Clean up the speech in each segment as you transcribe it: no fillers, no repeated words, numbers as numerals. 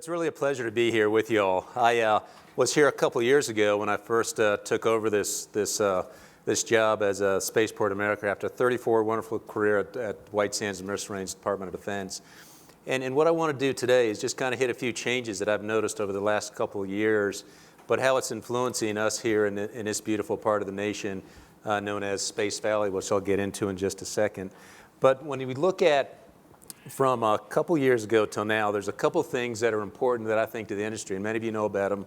It's really a pleasure to be here with you all. I was here a couple years ago when I first took over this job as a Spaceport America after a 34 wonderful career at White Sands Missile Range Department of Defense. And what I want to do today is just kind of hit a few changes that I've noticed over the last couple of years, but how it's influencing us here in this beautiful part of the nation known as Space Valley, which I'll get into in just a second. But when we look at from a couple years ago till now, there's a couple things that are important that I think to the industry, and many of you know about them.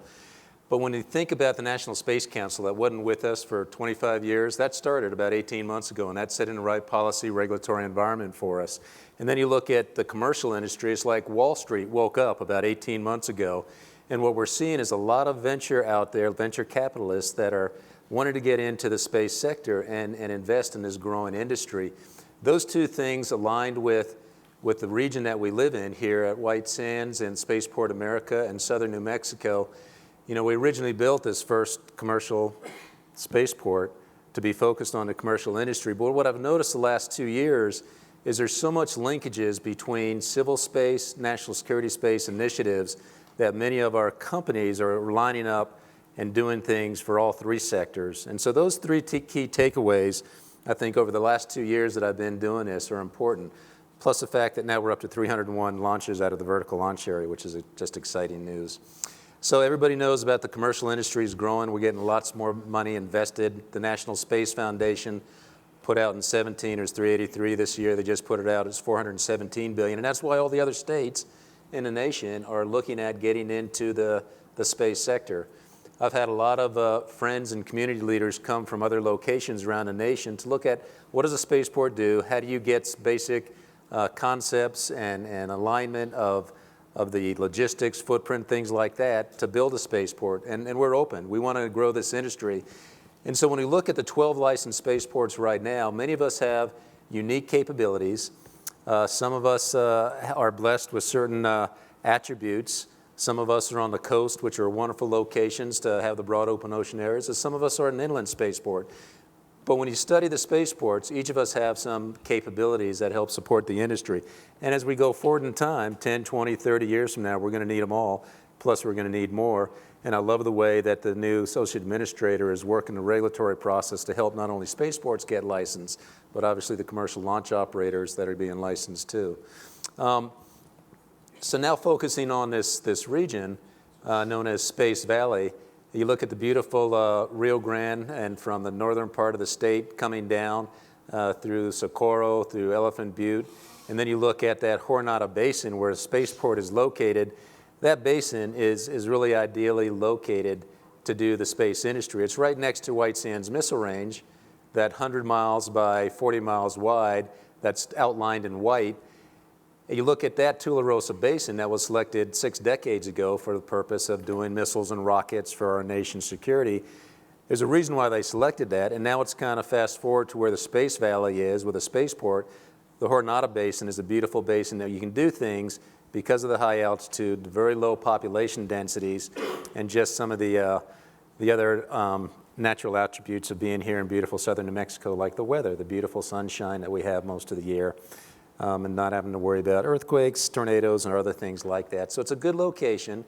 But when you think about the National Space Council that wasn't with us for 25 years, that started about 18 months ago, and that set in the right policy, regulatory environment for us. And then you look at the commercial industry, it's like Wall Street woke up about 18 months ago. And what we're seeing is a lot of venture out there, venture capitalists that are wanting to get into the space sector and invest in this growing industry. Those two things aligned with the region that we live in here at White Sands and Spaceport America and southern New Mexico. You know, we originally built this first commercial spaceport to be focused on the commercial industry. But what I've noticed the last 2 years is there's so much linkages between civil space, national security space initiatives that many of our companies are lining up and doing things for all three sectors. And so those three key takeaways, I think over the last 2 years that I've been doing this are important. Plus the fact that now we're up to 301 launches out of the vertical launch area, which is just exciting news. So everybody knows about the commercial industry is growing. We're getting lots more money invested. The National Space Foundation put out in 17, there's 383 this year. They just put it out as 417 billion. And that's why all the other states in the nation are looking at getting into the space sector. I've had a lot of friends and community leaders come from other locations around the nation to look at what does a spaceport do? How do you get basic concepts and alignment of the logistics, footprint, things like that to build a spaceport. And we're open. We want to grow this industry. And so when we look at the 12 licensed spaceports right now, many of us have unique capabilities. Some of us are blessed with certain attributes. Some of us are on the coast, which are wonderful locations to have the broad open ocean areas. And some of us are an inland spaceport. But when you study the spaceports, each of us have some capabilities that help support the industry. And as we go forward in time, 10, 20, 30 years from now, we're going to need them all, plus we're going to need more. And I love the way that the new associate administrator is working the regulatory process to help not only spaceports get licensed, but obviously the commercial launch operators that are being licensed too. So now focusing on this region known as Space Valley, you look at the beautiful Rio Grande and from the northern part of the state coming down through Socorro, through Elephant Butte, and then you look at that Jornada Basin where the spaceport is located. That basin is really ideally located to do the space industry. It's right next to White Sands Missile Range, that 100 miles by 40 miles wide that's outlined in white. You look at that Tularosa Basin that was selected 6 decades ago for the purpose of doing missiles and rockets for our nation's security. There's a reason why they selected that, and now it's kind of fast forward to where the Space Valley is with a spaceport. The Jornada Basin is a beautiful basin that you can do things because of the high altitude, the very low population densities, and just some of the other natural attributes of being here in beautiful southern New Mexico, like the weather, the beautiful sunshine that we have most of the year. And not having to worry about earthquakes, tornadoes, and other things like that. So it's a good location.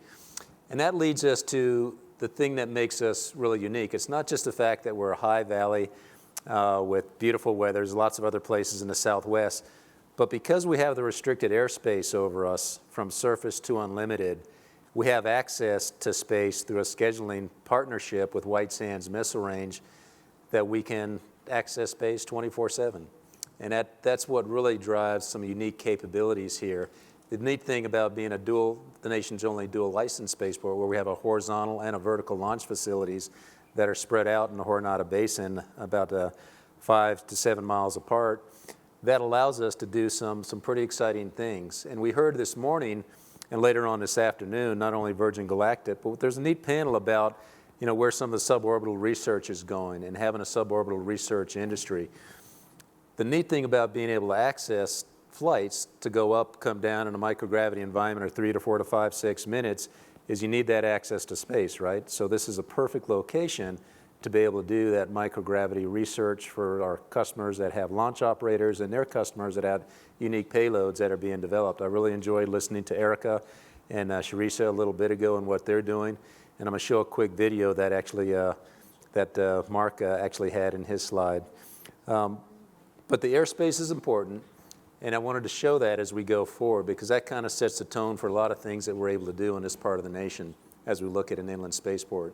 And that leads us to the thing that makes us really unique. It's not just the fact that we're a high valley with beautiful weather. There's lots of other places in the Southwest. But because we have the restricted airspace over us from surface to unlimited, we have access to space through a scheduling partnership with White Sands Missile Range that we can access space 24/7. And that's what really drives some unique capabilities here. The neat thing about being the nation's only dual license spaceport, where we have a horizontal and a vertical launch facilities that are spread out in the Jornada Basin about 5 to 7 miles apart, that allows us to do some pretty exciting things. And we heard this morning and later on this afternoon, not only Virgin Galactic, but there's a neat panel about where some of the suborbital research is going and having a suborbital research industry. The neat thing about being able to access flights to go up, come down in a microgravity environment of 3 to 4 to 5, 6 minutes is you need that access to space, right? So this is a perfect location to be able to do that microgravity research for our customers that have launch operators and their customers that have unique payloads that are being developed. I really enjoyed listening to Erica and Sharisa a little bit ago and what they're doing. And I'm going to show a quick video that actually Mark actually had in his slide. But the airspace is important, and I wanted to show that as we go forward, because that kind of sets the tone for a lot of things that we're able to do in this part of the nation as we look at an inland spaceport.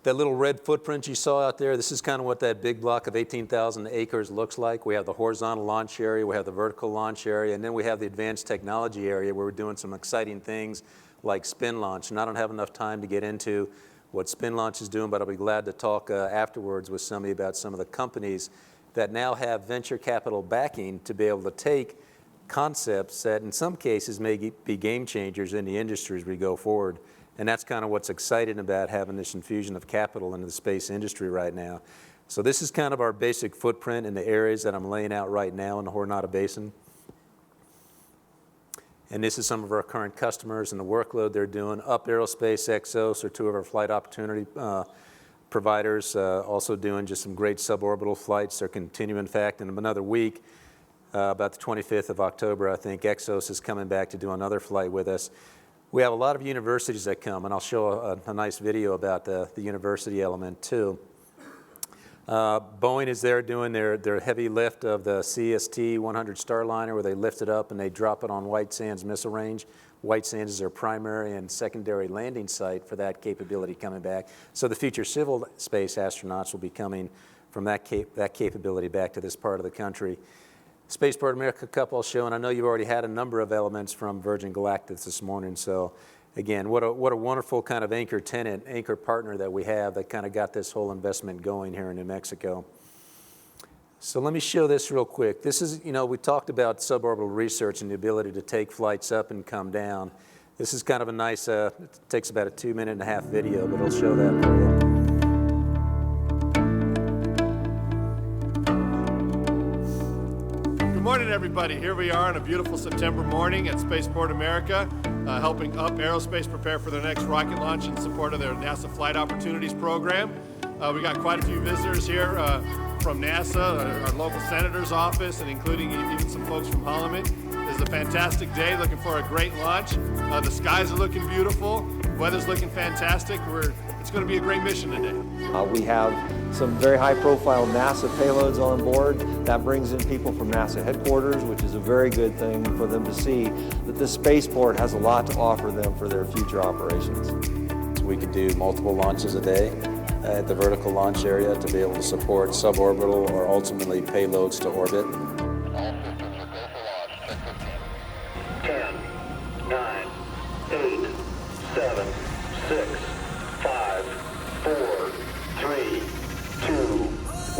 That little red footprint you saw out there, this is kind of what that big block of 18,000 acres looks like. We have the horizontal launch area, we have the vertical launch area, and then we have the advanced technology area where we're doing some exciting things like spin launch. And I don't have enough time to get into what spin launch is doing, but I'll be glad to talk afterwards with somebody about some of the companies that now have venture capital backing to be able to take concepts that in some cases may be game changers in the industry as we go forward. And that's kind of what's exciting about having this infusion of capital into the space industry right now. So this is kind of our basic footprint in the areas that I'm laying out right now in the Jornada Basin. And this is some of our current customers and the workload they're doing. Up Aerospace, Exos are two of our flight opportunity providers, also doing just some great suborbital flights. They're continuing, in fact, in another week, about the 25th of October, I think, Exos is coming back to do another flight with us. We have a lot of universities that come, and I'll show a nice video about the university element too. Boeing is there doing their heavy lift of the CST-100 Starliner, where they lift it up and they drop it on White Sands Missile Range. White Sands is their primary and secondary landing site for that capability coming back. So the future civil space astronauts will be coming from that capability back to this part of the country. Spaceport America Cup I'll show, and I know you've already had a number of elements from Virgin Galactic this morning. So again, what a wonderful kind of anchor tenant, anchor partner that we have that kind of got this whole investment going here in New Mexico. So let me show this real quick. This is, we talked about suborbital research and the ability to take flights up and come down. This is kind of a nice, it takes about a 2.5-minute video, but it'll show that for you. Good morning, everybody. Here we are on a beautiful September morning at Spaceport America, helping Up Aerospace prepare for their next rocket launch in support of their NASA Flight Opportunities program. We got quite a few visitors here from NASA, our local senator's office, and including even some folks from Holloman. This is a fantastic day, looking for a great launch. The skies are looking beautiful, weather's looking fantastic. It's going to be a great mission today. We have some very high-profile NASA payloads on board. That brings in people from NASA headquarters, which is a very good thing for them to see that this spaceport has a lot to offer them for their future operations. We could do multiple launches a day at the vertical launch area to be able to support suborbital or ultimately payloads to orbit. 10, 9, 8, 7, 6, 5, 4, 3, 2,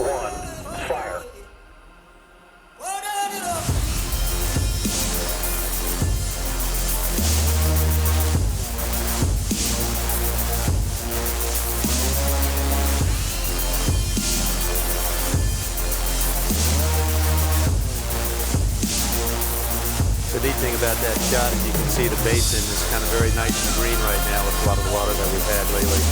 1, fire. The neat thing about that shot is you can see the basin is kind of very nice and green right now with a lot of the water that we've had lately.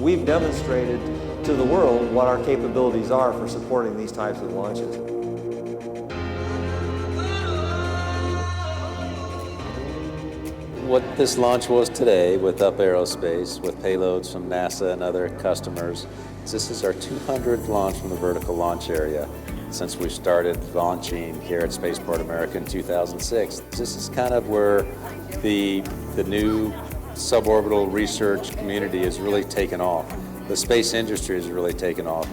We've demonstrated to the world what our capabilities are for supporting these types of launches. What this launch was today with Up Aerospace, with payloads from NASA and other customers, this is our 200th launch from the vertical launch area since we started launching here at Spaceport America in 2006. This is kind of where the new suborbital research community is really taken off. The space industry has really taken off.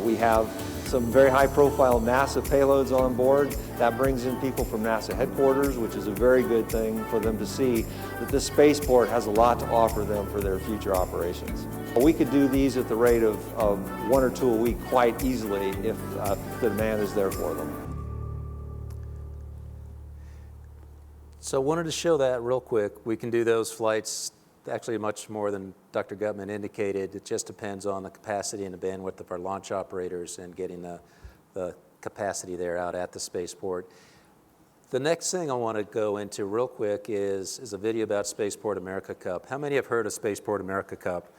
We have some very high-profile NASA payloads on board. That brings in people from NASA headquarters, which is a very good thing for them to see that this spaceport has a lot to offer them for their future operations. We could do these at the rate of 1 or 2 a week quite easily if the demand is there for them. So I wanted to show that real quick. We can do those flights actually much more than Dr. Gutman indicated. It just depends on the capacity and the bandwidth of our launch operators and getting the capacity there out at the spaceport. The next thing I want to go into real quick is a video about Spaceport America Cup. How many have heard of Spaceport America Cup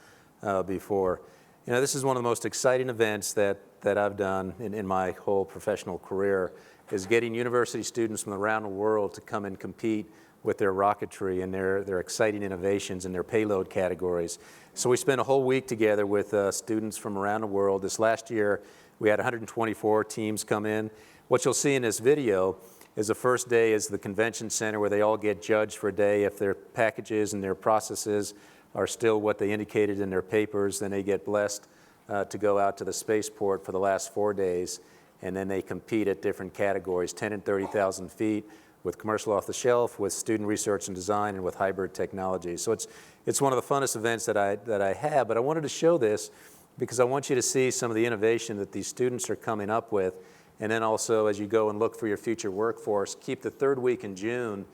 before? You know, this is one of the most exciting events that I've done in my whole professional career, is getting university students from around the world to come and compete with their rocketry and their exciting innovations in their payload categories. So we spent a whole week together with students from around the world. This last year, we had 124 teams come in. What you'll see in this video is the first day is the convention center where they all get judged for a day. If their packages and their processes are still what they indicated in their papers, then they get blessed to go out to the spaceport for the last 4 days, and then they compete at different categories, 10 and 30,000 feet, with commercial off the shelf, with student research and design, and with hybrid technology. So it's one of the funnest events that I have, but I wanted to show this because I want you to see some of the innovation that these students are coming up with. And then also, as you go and look for your future workforce, keep the third week in June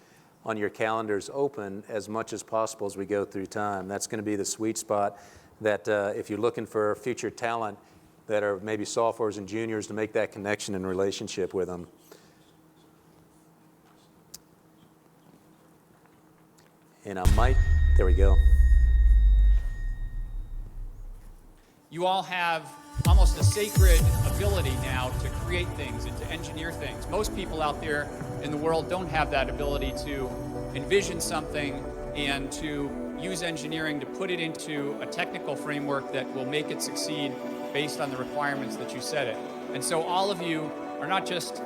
on your calendars open as much as possible as we go through time. That's going to be the sweet spot that if you're looking for future talent that are maybe sophomores and juniors, to make that connection and relationship with them. And there we go. You all have almost a sacred ability now to create things and to engineer things. Most people out there in the world don't have that ability to envision something and to use engineering to put it into a technical framework that will make it succeed based on the requirements that you set it. And so all of you are not just,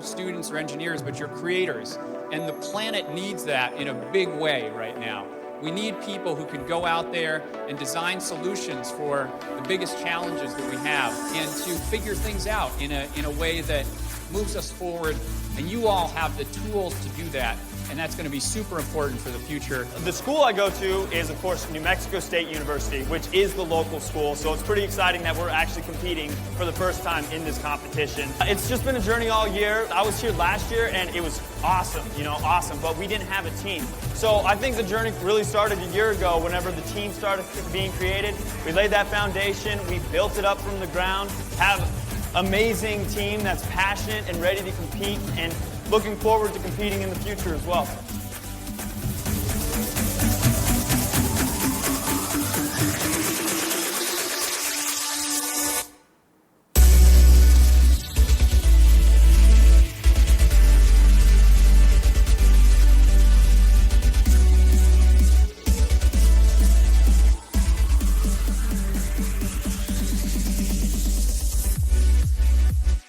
students or engineers, but you're creators. And the planet needs that in a big way right now. We need people who can go out there and design solutions for the biggest challenges that we have and to figure things out in a way that moves us forward. And you all have the tools to do that. And that's going to be super important for the future. The school I go to is, of course, New Mexico State University, which is the local school. So it's pretty exciting that we're actually competing for the first time in this competition. It's just been a journey all year. I was here last year, and it was awesome, awesome. But we didn't have a team. So I think the journey really started a year ago whenever the team started being created. We laid that foundation. We built it up from the ground, have an amazing team that's passionate and ready to compete, and looking forward to competing in the future as well.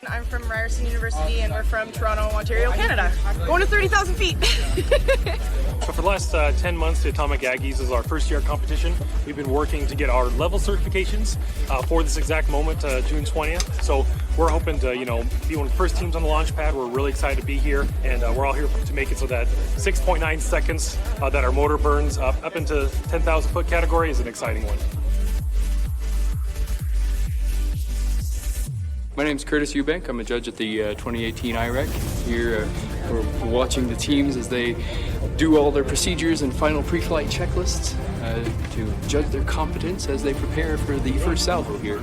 I'm from Ryerson University, and we're from Toronto, Ontario, Canada. Going to 30,000 feet. So for the last 10 months, the Atomic Aggies is our first year competition. We've been working to get our level certifications for this exact moment, June 20th. So we're hoping to, be one of the first teams on the launch pad. We're really excited to be here, and we're all here to make it so that 6.9 seconds that our motor burns up into 10,000 foot category is an exciting one. My name is Curtis Eubank. I'm a judge at the 2018 IREC. Here we're watching the teams as they do all their procedures and final pre-flight checklists to judge their competence as they prepare for the first salvo here.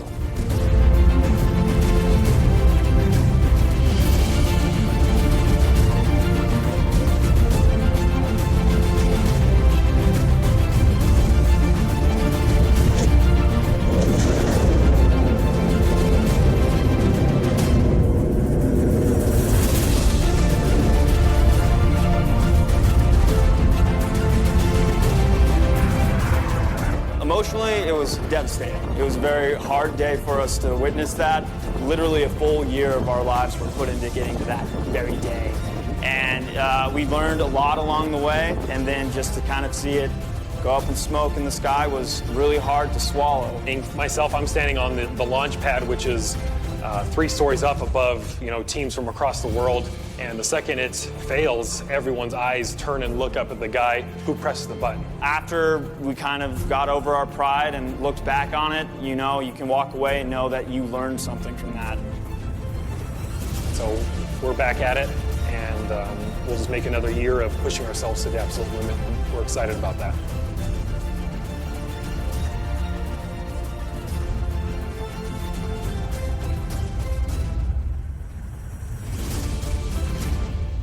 Emotionally, it was devastating. It was a very hard day for us to witness that. Literally a full year of our lives were put into getting to that very day. And we learned a lot along the way, and then just to kind of see it go up in smoke in the sky was really hard to swallow. Myself, I'm standing on the launch pad, which is 3 stories up above, teams from across the world. And the second it fails, everyone's eyes turn and look up at the guy who presses the button. After we kind of got over our pride and looked back on it, you can walk away and know that you learned something from that. So we're back at it, and we'll just make another year of pushing ourselves to the absolute limit. We're excited about that.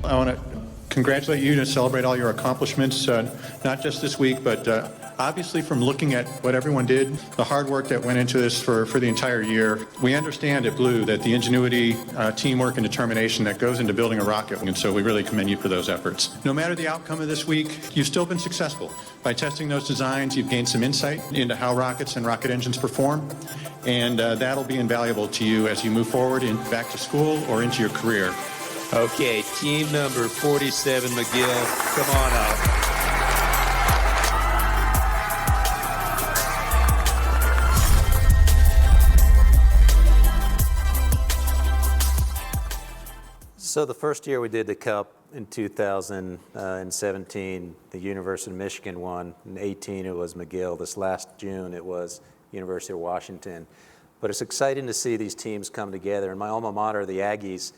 I want to congratulate you to celebrate all your accomplishments, not just this week, but obviously from looking at what everyone did, the hard work that went into this for the entire year. We understand at Blue that the ingenuity, teamwork, and determination that goes into building a rocket, and so we really commend you for those efforts. No matter the outcome of this week, you've still been successful. By testing those designs, you've gained some insight into how rockets and rocket engines perform, and that'll be invaluable to you as you move forward back to school or into your career. Okay, team number 47, McGill, come on up. So the first year we did the Cup in 2017, the University of Michigan won. In 2018 it was McGill. This last June it was University of Washington. But it's exciting to see these teams come together. And my alma mater, the Aggies,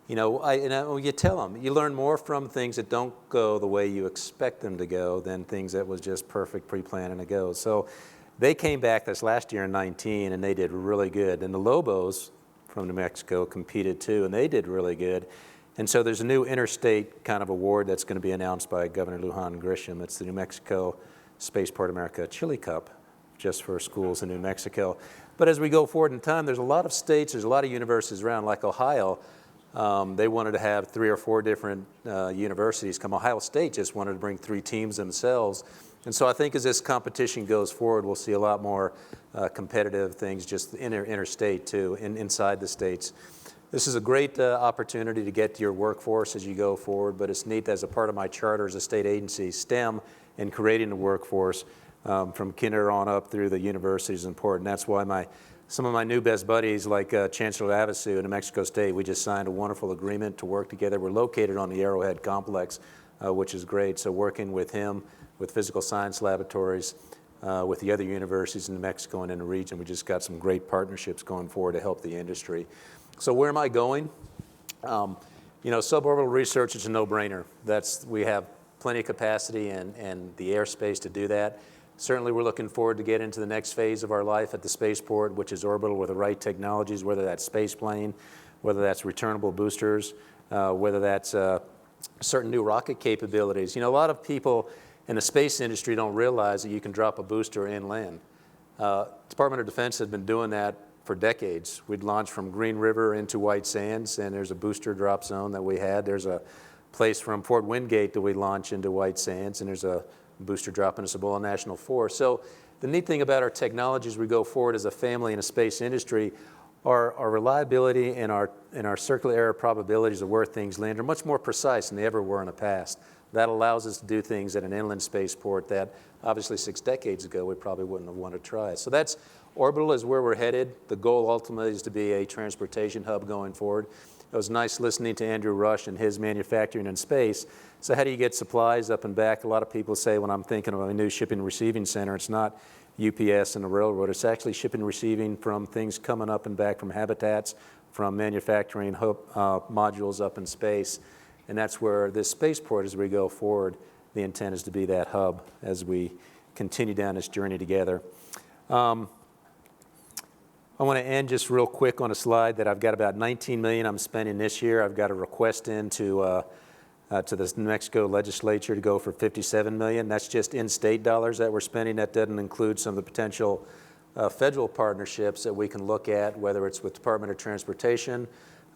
you know, you tell them, you learn more from things that don't go the way you expect them to go than things that was just perfect pre-planned and a go. So they came back this last year in 19 and they did really good. And the Lobos from New Mexico competed too, and they did really good. And so there's a new interstate kind of award that's going to be announced by Governor Lujan Grisham. It's the New Mexico Spaceport America Chili Cup, just for schools in New Mexico. But as we go forward in time, there's a lot of states, there's a lot of universities around, like Ohio. They wanted to have 3 or 4 different universities come. Ohio State just wanted to bring 3 teams themselves. And so I think as this competition goes forward, we'll see a lot more competitive things just interstate too, inside the states. This is a great opportunity to get to your workforce as you go forward, but it's neat as a part of my charter as a state agency, STEM, and creating the workforce from kinder on up through the university is important. That's why some of my new best buddies, like Chancellor Havasu in New Mexico State, we just signed a wonderful agreement to work together. We're located on the Arrowhead Complex, which is great. So working with him, with physical science laboratories, with the other universities in New Mexico and in the region, we just got some great partnerships going forward to help the industry. So where am I going? You know, suborbital research is a no-brainer. We have plenty of capacity and the airspace to do that. Certainly we're looking forward to get into the next phase of our life at the spaceport, which is orbital with the right technologies, whether that's space plane, whether that's returnable boosters, whether that's certain new rocket capabilities. You know, a lot of people in the space industry don't realize that you can drop a booster inland. Department of Defense has been doing that for decades. We'd launch from Green River into White Sands, and there's a booster drop zone that we had. There's a place from Fort Wingate that we launch into White Sands, and there's a booster drop in Cibola National Forest. So the neat thing about our technology as we go forward as a family in a space industry, our reliability and our circular error probabilities of where things land are much more precise than they ever were in the past. That allows us to do things at an inland spaceport that obviously 6 decades ago we probably wouldn't have wanted to try. So that's Orbital is where we're headed. The goal ultimately is to be a transportation hub going forward. It was nice listening to Andrew Rush and his manufacturing in space. So how do you get supplies up and back? A lot of people say when I'm thinking of a new shipping and receiving center, it's not UPS and the railroad. It's actually shipping and receiving from things coming up and back from habitats, from manufacturing modules up in space. And that's where this spaceport, as we go forward, the intent is to be that hub as we continue down this journey together. I want to end just real quick on a slide that I've got about $19 million I'm spending this year. I've got a request to the New Mexico legislature to go for $57 million. That's just in-state dollars that we're spending. That doesn't include some of the potential federal partnerships that we can look at, whether it's with Department of Transportation.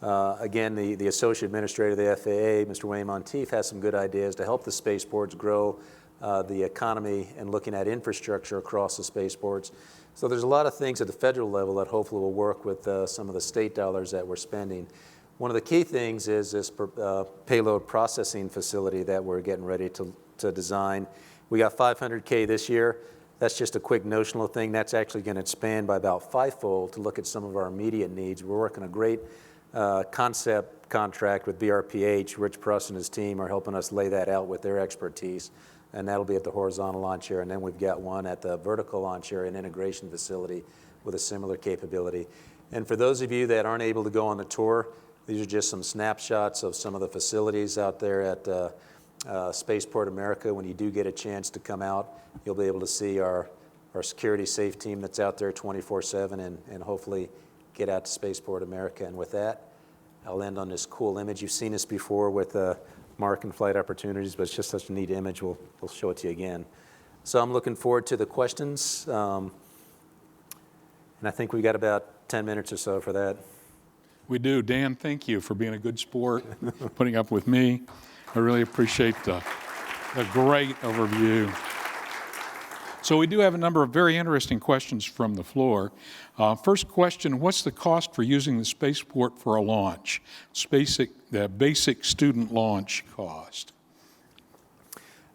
Again, the Associate Administrator of the FAA, Mr. Wayne Monteith, has some good ideas to help the spaceports grow the economy and looking at infrastructure across the spaceports. So there's a lot of things at the federal level that hopefully will work with some of the state dollars that we're spending. One of the key things is this payload processing facility that we're getting ready to design. We got $500K this year. That's just a quick notional thing. That's actually going to expand by about 5-fold to look at some of our immediate needs. We're working a great concept contract with BRPH. Rich Pruss and his team are helping us lay that out with their expertise. And that'll be at the horizontal launch area. And then we've got one at the vertical launch area, an integration facility with a similar capability. And for those of you that aren't able to go on the tour, these are just some snapshots of some of the facilities out there at Spaceport America. When you do get a chance to come out, you'll be able to see our security safe team that's out there 24/7 and hopefully get out to Spaceport America. And with that, I'll end on this cool image. You've seen this before with mark and flight opportunities, but it's just such a neat image. We'll show it to you again. So I'm looking forward to the questions, and I think we got about 10 minutes or so for that. We do. Dan, thank you for being a good sport, putting up with me. I really appreciate the great overview. So we do have a number of very interesting questions from the floor. First question, what's the cost for using the spaceport for a launch? The basic student launch cost.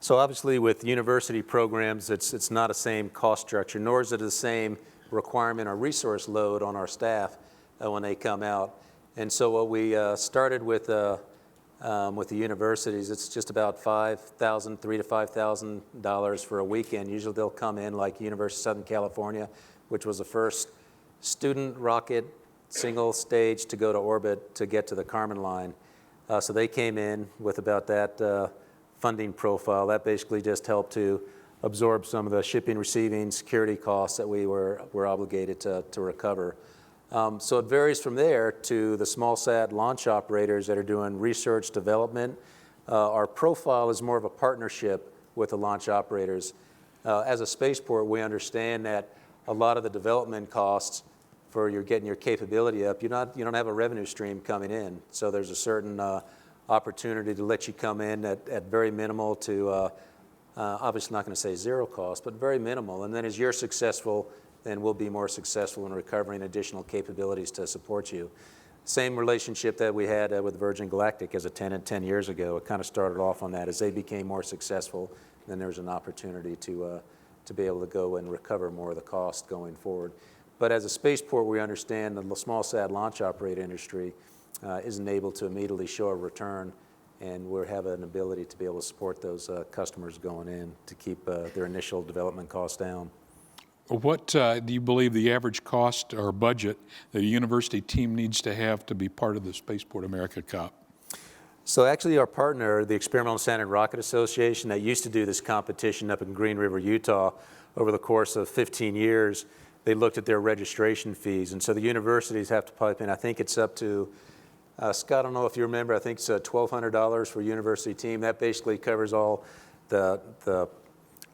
So obviously with university programs, it's not the same cost structure, nor is it the same requirement or resource load on our staff when they come out. And so what we started with the universities, it's just about $3,000 to $5,000 for a weekend. Usually they'll come in like University of Southern California, which was the first student rocket single stage to go to orbit to get to the Kármán line. So they came in with about that funding profile. That basically just helped to absorb some of the shipping, receiving, security costs that we were obligated to recover. So it varies from there to the small sat launch operators that are doing research development. Our profile is more of a partnership with the launch operators. As a spaceport, we understand that a lot of the development costs for getting your capability up, you don't have a revenue stream coming in. So there's a certain opportunity to let you come in at very minimal to, obviously not going to say zero cost, but very minimal. And then as you're successful, then we'll be more successful in recovering additional capabilities to support you. Same relationship that we had with Virgin Galactic as a tenant 10 years ago. It kind of started off on that. As they became more successful, then there was an opportunity to be able to go and recover more of the cost going forward. But as a spaceport, we understand the small sat launch operator industry isn't able to immediately show a return, and we have an ability to be able to support those customers going in to keep their initial development costs down. What do you believe the average cost or budget that a university team needs to have to be part of the Spaceport America Cup? So actually our partner, the Experimental Standard Rocket Association, that used to do this competition up in Green River, Utah, over the course of 15 years, they looked at their registration fees. And so the universities have to pipe in, I think it's up to, Scott, I don't know if you remember, I think it's $1,200 for a university team. That basically covers all the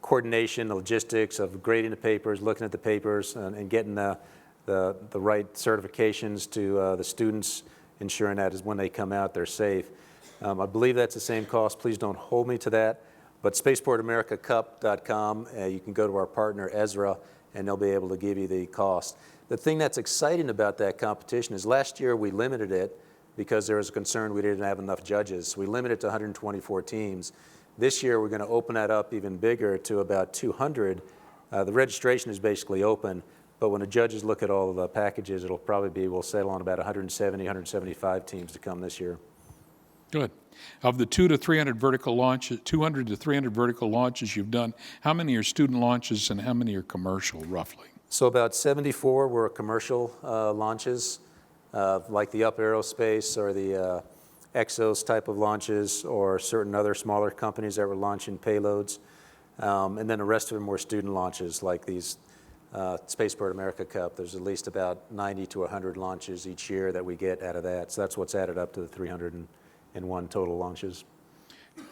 coordination, the logistics of grading the papers, looking at the papers, and getting the right certifications to the students, ensuring that is when they come out, they're safe. I believe that's the same cost. Please don't hold me to that. But SpaceportAmericaCup.com, you can go to our partner, Ezra, and they'll be able to give you the cost. The thing that's exciting about that competition is last year we limited it because there was a concern we didn't have enough judges. So we limited it to 124 teams. This year, we're going to open that up even bigger to about 200. The registration is basically open, but when the judges look at all of the packages, it'll probably be, we'll settle on about 170, 175 teams to come this year. Good. Of the 200 to 300 vertical launches you've done, how many are student launches and how many are commercial, roughly? So about 74 were commercial launches, like the Up Aerospace or the Exos type of launches, or certain other smaller companies that were launching payloads. And then the rest of them were student launches, like these Spaceport America Cup. There's at least about 90 to 100 launches each year that we get out of that. So that's what's added up to the 301 total launches.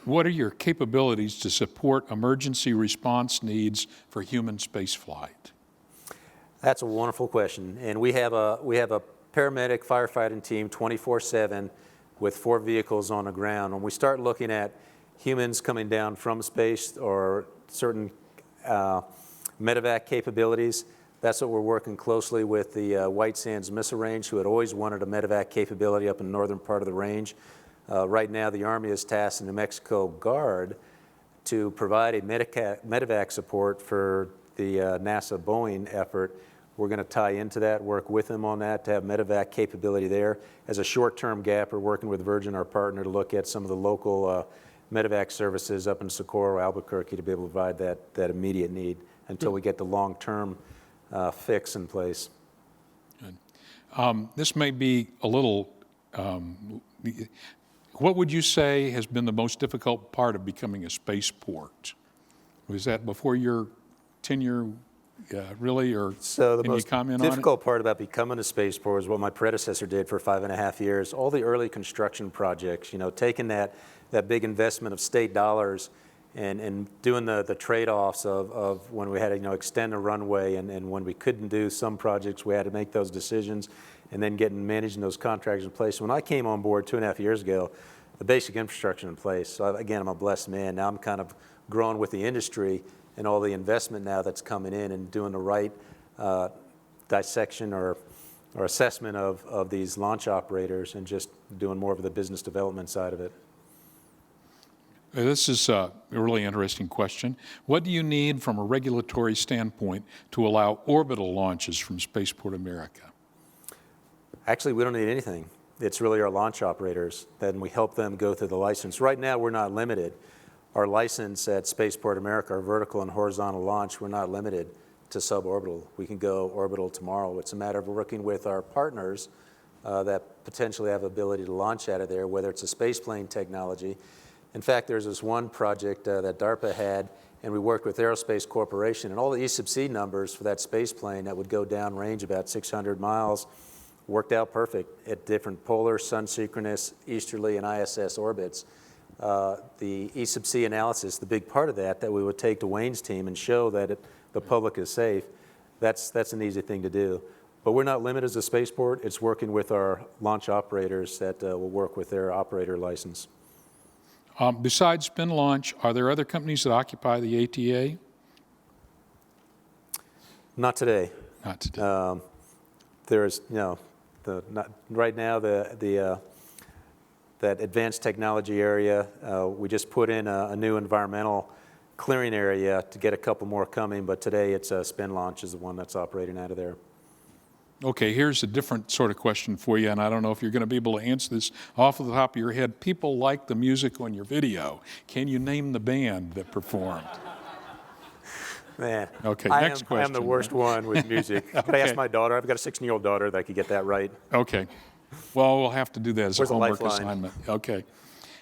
What are your capabilities to support emergency response needs for human spaceflight? That's a wonderful question. And we have a paramedic firefighting team 24/7 with 4 vehicles on the ground. When we start looking at humans coming down from space or certain medevac capabilities, that's what we're working closely with the White Sands Missile Range, who had always wanted a medevac capability up in the northern part of the range. Right now, the Army is tasked the New Mexico Guard to provide a medevac support for the NASA Boeing effort. We're going to tie into that, work with them on that to have medevac capability there. As a short-term gap, we're working with Virgin, our partner, to look at some of the local medevac services up in Socorro, Albuquerque, to be able to provide that immediate need until we get the long-term fix in place. Good. This may be a little, what would you say has been the most difficult part of becoming a spaceport? Was that before your tenure really, or So the can you most comment on it? difficult part about becoming a spaceport is what my predecessor did for 5.5 years. All the early construction projects, taking that big investment of state dollars and doing the trade-offs of when we had to extend a runway and when we couldn't do some projects, we had to make those decisions, and then managing those contracts in place. When I came on board 2.5 years ago, the basic infrastructure in place. So again, I'm a blessed man. Now I'm kind of growing with the industry and all the investment now that's coming in and doing the right dissection or assessment of these launch operators and just doing more of the business development side of it. This is a really interesting question. What do you need from a regulatory standpoint to allow orbital launches from Spaceport America? Actually, we don't need anything. It's really our launch operators. Then we help them go through the license. Right now, we're not limited. Our license at Spaceport America, our vertical and horizontal launch, we're not limited to suborbital. We can go orbital tomorrow. It's a matter of working with our partners that potentially have ability to launch out of there, whether it's a spaceplane technology. In fact, there's this one project that DARPA had, and we worked with Aerospace Corporation, and all the ISPCS numbers for that spaceplane that would go downrange about 600 miles worked out perfect at different polar, sun-synchronous, easterly, and ISS orbits. The ISPCS analysis, the big part of that we would take to Wayne's team and show that the public is safe, that's an easy thing to do. But we're not limited as a spaceport. It's working with our launch operators that will work with their operator license. Besides Spin Launch, are there other companies that occupy the ATA? Not today. Not today. There is, right now that advanced technology area, we just put in a new environmental clearing area to get a couple more coming, but today it's Spin Launch is the one that's operating out of there. Okay, here's a different sort of question for you, and I don't know if you're going to be able to answer this off the top of your head. People like the music on your video. Can you name the band that performed? Man, okay, next question. I am the worst one with music. Could I ask my daughter? I've got a 16-year-old daughter that could get that right. Okay. Well, we'll have to do that as Where's a homework lifeline? assignment. Okay.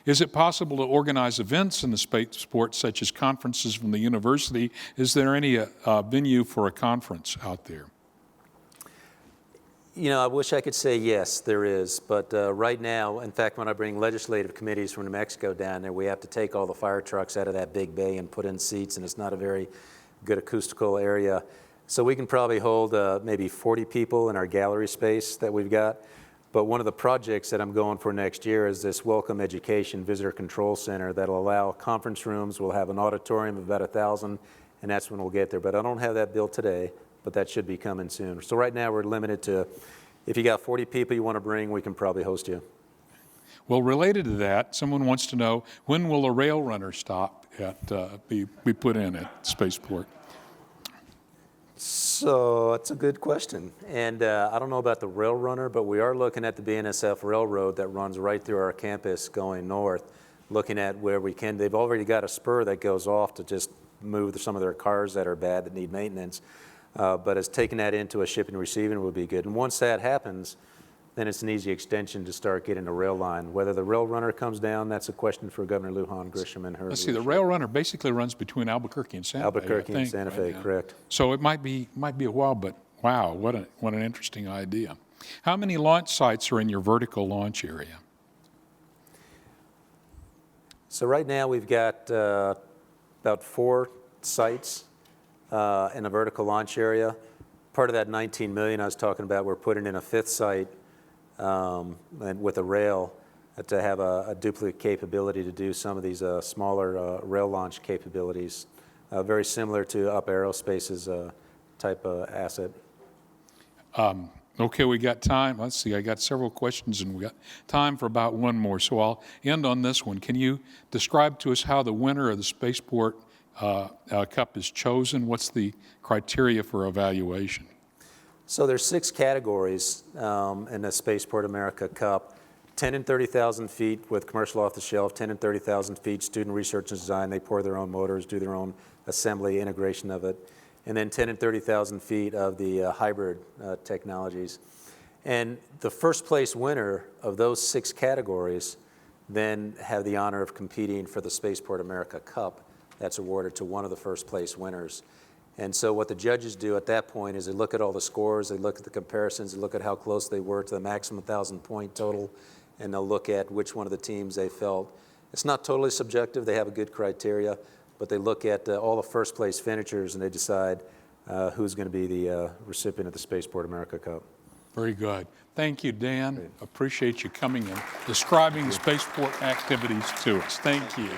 Is it possible to organize events in the spaceport, such as conferences from the university? Is there any venue for a conference out there? I wish I could say yes, there is. But right now, in fact, when I bring legislative committees from New Mexico down there, we have to take all the fire trucks out of that big bay and put in seats, and it's not a very good acoustical area. So we can probably hold maybe 40 people in our gallery space that we've got. But one of the projects that I'm going for next year is this Welcome Education Visitor Control Center that'll allow conference rooms. We'll have an auditorium of about 1,000, and that's when we'll get there. But I don't have that built today, but that should be coming soon. So right now we're limited to, if you got 40 people you want to bring, we can probably host you. Well, related to that, someone wants to know, when will a rail runner stop be put in at Spaceport? So that's a good question. And I don't know about the rail runner, but we are looking at the BNSF railroad that runs right through our campus going north, looking at where we can. They've already got a spur that goes off to just move some of their cars that are bad that need maintenance. But as taking that into a shipping and receiving would be good. And once that happens, then it's an easy extension to start getting a rail line. Whether the rail runner comes down, that's a question for Governor Lujan Grisham and her. Let's see, the rail runner basically runs between Albuquerque and Santa Fe. Albuquerque and Santa Fe, correct. So it might be a while, but wow, what an interesting idea. How many launch sites are in your vertical launch area? So right now we've got about 4 sites in the vertical launch area. Part of that $19 million I was talking about, we're putting in a 5th site and with a rail to have a duplicate capability to do some of these smaller rail launch capabilities, very similar to Up Aerospace's type of asset. Okay, we got time. Let's see, I got several questions and we got time for about one more. So I'll end on this one. Can you describe to us how the winner of the Spaceport Cup is chosen? What's the criteria for evaluation? So there's 6 categories in the Spaceport America Cup. 10 and 30,000 feet with commercial off-the-shelf, 10 and 30,000 feet student research and design. They pour their own motors, do their own assembly, integration of it. And then 10 and 30,000 feet of the hybrid technologies. And the first place winner of those 6 categories then have the honor of competing for the Spaceport America Cup that's awarded to one of the first place winners. And so what the judges do at that point is they look at all the scores, they look at the comparisons, they look at how close they were to the maximum 1,000-point total, and they'll look at which one of the teams they felt. It's not totally subjective. They have a good criteria, but they look at all the first-place finishers, and they decide who's going to be the recipient of the Spaceport America Cup. Very good. Thank you, Dan. Appreciate you coming and describing spaceport activities to us. Thank you.